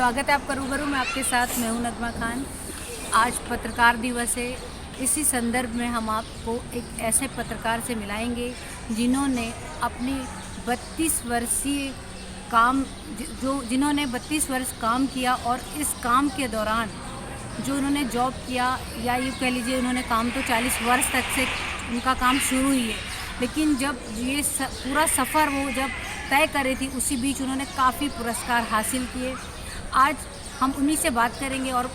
स्वागत है आपका रूबरू में आपके साथ। मैं हूं नगमा खान। आज पत्रकार दिवस है। इसी संदर्भ में हम आपको एक ऐसे पत्रकार से मिलाएंगे जिन्होंने अपनी 32 वर्षीय जिन्होंने 32 वर्ष काम किया और इस काम के दौरान जो उन्होंने जॉब किया, या यूँ कह लीजिए उन्होंने काम तो 40 वर्ष तक से उनका काम शुरू ही है, लेकिन जब ये पूरा सफ़र वो जब तय कर रही थी उसी बीच उन्होंने काफ़ी पुरस्कार हासिल किए। आज हम उन्हीं से बात करेंगे और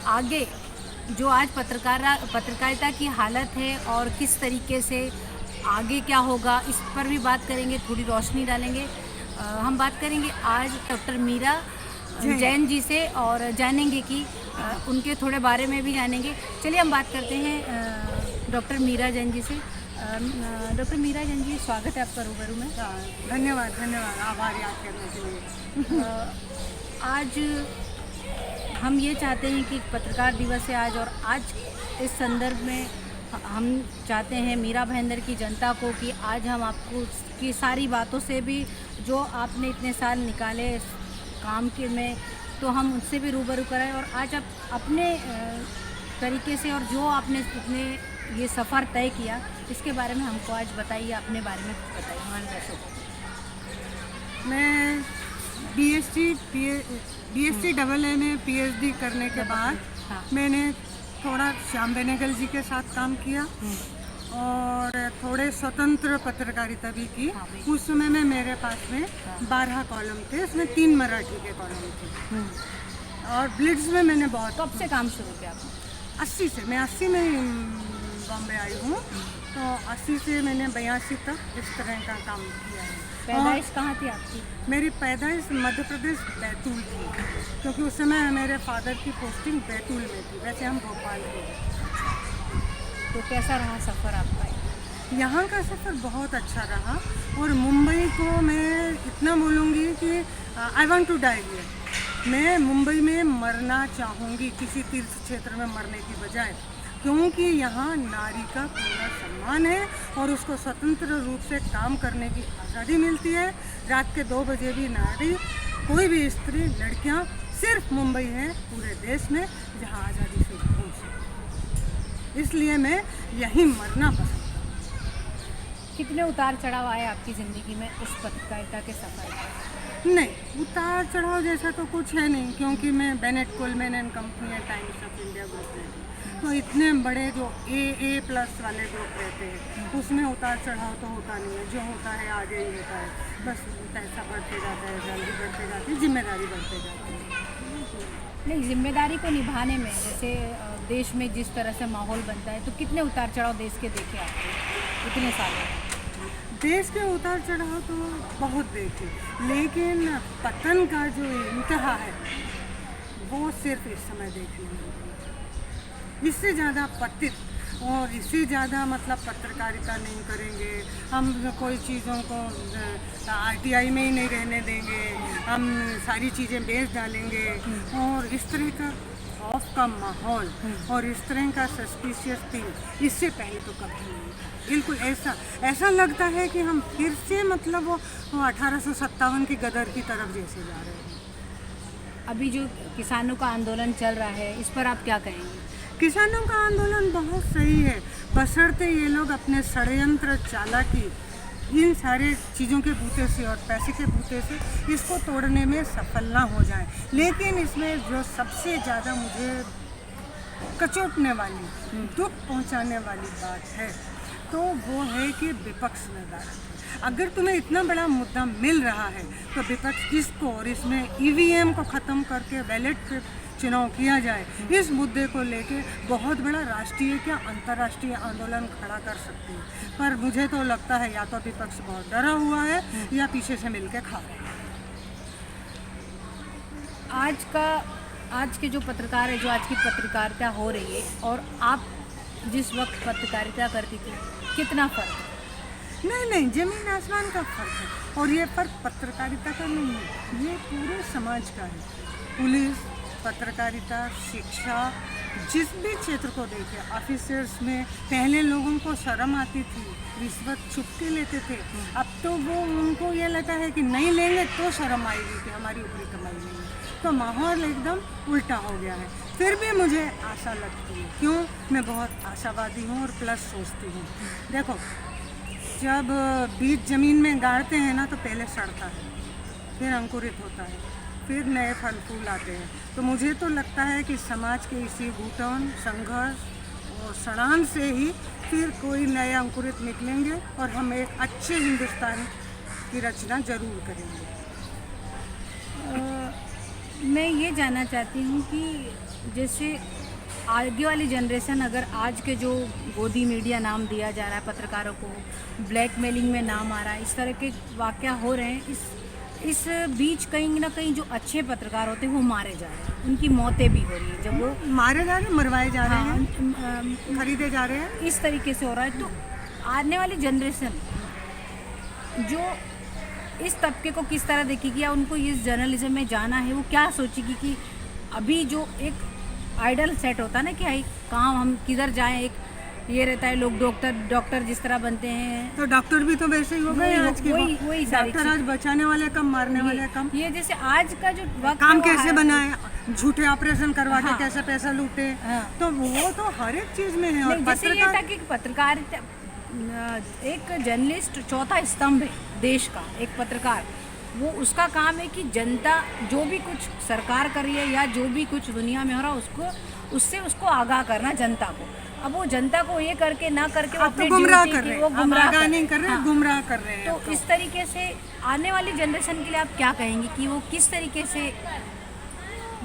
आगे जो आज पत्रकारिता की हालत है और किस तरीके से आगे क्या होगा इस पर भी बात करेंगे, थोड़ी रोशनी डालेंगे। हम बात करेंगे आज डॉक्टर मीरा जैन जी से और जानेंगे कि उनके थोड़े बारे में भी जानेंगे। चलिए हम बात करते हैं डॉक्टर मीरा जैन जी से। डॉक्टर मीरा जैन जी, स्वागत है आपका रूबरू में। धन्यवाद, आभार याद करने के लिए। आज हम ये चाहते हैं कि पत्रकार दिवस है आज, और आज इस संदर्भ में हम चाहते हैं मीरा भाईंदर की जनता को कि आज हम आपको की सारी बातों से भी जो आपने इतने साल निकाले काम के में, तो हम उनसे भी रूबरू कराएं। और आज आप अपने तरीके से और जो आपने इतने ये सफ़र तय किया इसके बारे में हमको आज बताइए, अपने बारे में बताइए हमारे दर्शकों को। मैं बीएससी डबल ए में पीएचडी करने के बाद मैंने थोड़ा श्याम बेनेगल जी के साथ काम किया और थोड़े स्वतंत्र पत्रकारिता भी की। उस समय में मेरे पास में 12 कॉलम थे, उसमें 3 मराठी के कॉलम थे और ब्लिट्स में मैंने बहुत। कब से काम शुरू किया आपने? 80 से। मैं 80 में बॉम्बे आई हूँ, तो 80 से मैंने 82 तक इस तरह का काम किया है। पैदाइश कहाँ थी आपकी? मेरी पैदाइश मध्य प्रदेश बैतूल थी, क्योंकि उस समय मेरे फादर की पोस्टिंग बैतूल में थी, वैसे हम भोपाल के। तो कैसा रहा सफ़र आपका? यहाँ का सफ़र बहुत अच्छा रहा और मुंबई को मैं इतना बोलूँगी कि I want to die here. मैं मुंबई में मरना चाहूँगी किसी तीर्थ क्षेत्र में मरने की बजाय, क्योंकि यहाँ नारी का पूरा सम्मान है और उसको स्वतंत्र रूप से काम करने की आज़ादी मिलती है। रात के 2 बजे भी नारी, कोई भी स्त्री, लड़कियाँ, सिर्फ मुंबई है पूरे देश में जहाँ आज़ादी से घूम सकती। इसलिए मैं यहीं मरना पसंद करती। कितने उतार चढ़ाव आए आपकी ज़िंदगी में इस पत्रकारिता के सफ़र में? नहीं, उतार चढ़ाव जैसा तो कुछ है नहीं, क्योंकि मैं बेनेट कोलमैन एंड कंपनी है, टाइम्स ऑफ इंडिया ग्रुप में, तो इतने बड़े जो A+ वाले ग्रुप रहते हैं उसमें उतार चढ़ाव तो होता नहीं है। जो होता है आगे ही होता है, बस पैसा बढ़ते जाता है, जल्दी बढ़ते जाती है, जिम्मेदारी बढ़ते जाती है। नहीं, जिम्मेदारी को निभाने में जैसे देश में जिस तरह से माहौल बनता है, तो कितने उतार चढ़ाव देश के देखे आपने इतने सालों में? देश के उतार चढ़ाव तो बहुत देखे, लेकिन पतन का जो इंतहा है वो सिर्फ इस समय देखने में। इससे ज़्यादा पतित और इससे ज़्यादा मतलब पत्रकारिता नहीं करेंगे हम, कोई चीज़ों को RTI में ही नहीं रहने देंगे, हम सारी चीज़ें बेच डालेंगे और इस तरह का खौफ का माहौल और इस तरह का सस्पिशियस थिंग इससे पहले तो कभी नहीं था। बिल्कुल ऐसा लगता है कि हम फिर से मतलब वो 1857 की गदर की तरफ जैसे जा रहे हैं। अभी जो किसानों का आंदोलन चल रहा है इस पर आप क्या कहेंगे? किसानों का आंदोलन बहुत सही है, बशर्ते ये लोग अपने षड्यंत्र चालाकी इन सारे चीज़ों के बूते से और पैसे के बूते से इसको तोड़ने में सफल ना हो जाए। लेकिन इसमें जो सबसे ज़्यादा मुझे कचोटने वाली, दुख पहुंचाने वाली बात है तो वो है कि विपक्ष में बात। अगर तुम्हें इतना बड़ा मुद्दा मिल रहा है तो विपक्ष इसको, और इसमें EVM को ख़त्म करके बैलेट पे चुनाव किया जाए, इस मुद्दे को लेके बहुत बड़ा राष्ट्रीय क्या अंतर्राष्ट्रीय आंदोलन खड़ा कर सकती है। पर मुझे तो लगता है या तो विपक्ष बहुत डरा हुआ है या पीछे से मिलके खा रहे हैं। आज के जो पत्रकार है, जो आज की पत्रकारिता हो रही है और आप जिस वक्त पत्रकारिता करती थी, कितना फ़र्क है? नहीं, ज़मीन आसमान का फ़र्क है। और ये फ़र्क पत्रकारिता का नहीं है, ये पूरे समाज का है। पुलिस, पत्रकारिता, शिक्षा, जिस भी क्षेत्र को देखें, ऑफिसर्स में पहले लोगों को शर्म आती थी, रिश्वत छुप के लेते थे। अब तो वो उनको ये लगता है कि नहीं लेंगे तो शर्म आएगी कि हमारी ऊपरी कमाई नहीं है। तो माहौल एकदम उल्टा हो गया है। फिर भी मुझे आशा लगती है, क्यों? मैं बहुत आशावादी हूँ और प्लस सोचती हूँ। देखो, जब बीज ज़मीन में गाड़ते हैं ना, तो पहले सड़ता है, फिर अंकुरित होता है, फिर नए फल फूल आते हैं। तो मुझे तो लगता है कि समाज के इसी घुटन, संघर्ष और सड़ान से ही फिर कोई नए अंकुरित निकलेंगे और हम एक अच्छे हिंदुस्तान की रचना जरूर करेंगे। मैं ये जानना चाहती हूँ कि जैसे आगे वाली जनरेशन, अगर आज के जो गोदी मीडिया नाम दिया जा रहा है पत्रकारों को, ब्लैकमेलिंग में नाम आ रहा है, इस तरह के वाक़या हो रहे हैं, इस बीच कहीं ना कहीं जो अच्छे पत्रकार होते हैं वो मारे जा रहे हैं, उनकी मौतें भी हो रही है। जब वो मारे जा रहे हैं, मरवाए जा रहे हैं, हाँ, खरीदे जा रहे हैं, इस तरीके से हो रहा है। तो आने वाली जनरेशन जो इस तबके को किस तरह देखेगी, या उनको इस जर्नलिज्म में जाना है, वो क्या सोचेगी कि अभी जो एक आइडल सेट होता है ना कि भाई कहाँ हम किधर जाएं, एक ये रहता है, लोग डॉक्टर जिस तरह बनते हैं, तो डॉक्टर भी तो वैसे ही हो गए आज की। वही सारी डॉक्टर आज बचाने वाले कम, मारने वाले कम। ये जैसे आज का जो वक्त काम है, वो कैसे बनाए, झूठे ऑपरेशन करवा के हाँ। कैसे पैसा लूटे, हाँ। तो वो तो हर एक चीज में है। और नहीं, जैसे ये था कि पत्रकारिता, एक जर्नलिस्ट चौथा स्तंभ है देश का, एक पत्रकार, वो उसका काम है कि जनता जो भी कुछ सरकार कर रही है या जो भी कुछ दुनिया में हो रहा है उसको आगाह करना जनता को। अब वो जनता को ये करके ना करके वो आप तो अपनी गुमराह ड्यूटी कर की रहे वो हैं, आप गुमराह आगाह नहीं कर रहे, हाँ। गुमराह कर रहे हैं। तो इस तरीके से आने वाली जनरेशन के लिए आप क्या कहेंगी कि वो किस तरीके से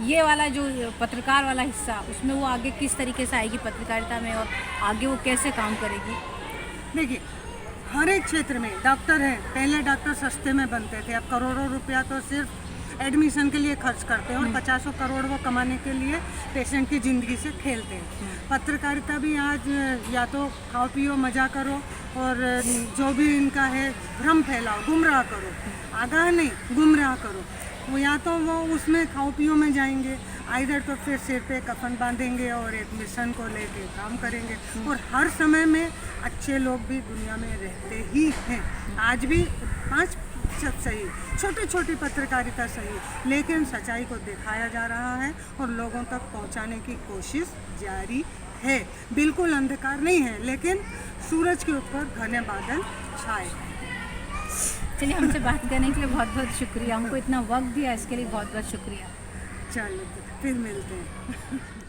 ये वाला जो पत्रकार वाला हिस्सा, उसमें वो आगे किस तरीके से आएगी पत्रकारिता में, और आगे वो कैसे काम करेगी? देखिए, हर एक क्षेत्र में डॉक्टर हैं, पहले डॉक्टर सस्ते में बनते थे, अब करोड़ों रुपया तो सिर्फ एडमिशन के लिए खर्च करते हैं और 50 करोड़ वो कमाने के लिए पेशेंट की ज़िंदगी से खेलते हैं। पत्रकारिता भी आज या तो खाओ पियो मज़ा करो और जो भी इनका है भ्रम फैलाओ, गुमराह करो, आगाह नहीं गुमराह करो। वो या तो वो उसमें खाओ पियो में जाएंगे, आइधर तो फिर सिर पे कफन बांधेंगे और एक मिशन को लेके काम करेंगे। और हर समय में अच्छे लोग भी दुनिया में रहते ही हैं। आज भी 5% सही, छोटी छोटी पत्रकारिता सही, लेकिन सच्चाई को दिखाया जा रहा है और लोगों तक पहुंचाने की कोशिश जारी है। बिल्कुल अंधकार नहीं है, लेकिन सूरज के ऊपर घने बादल छाए हैं। चलिए, हमसे बात करने के लिए बहुत बहुत शुक्रिया, हमको इतना वक्त दिया इसके लिए बहुत बहुत शुक्रिया। चलो, फिर मिलते हैं।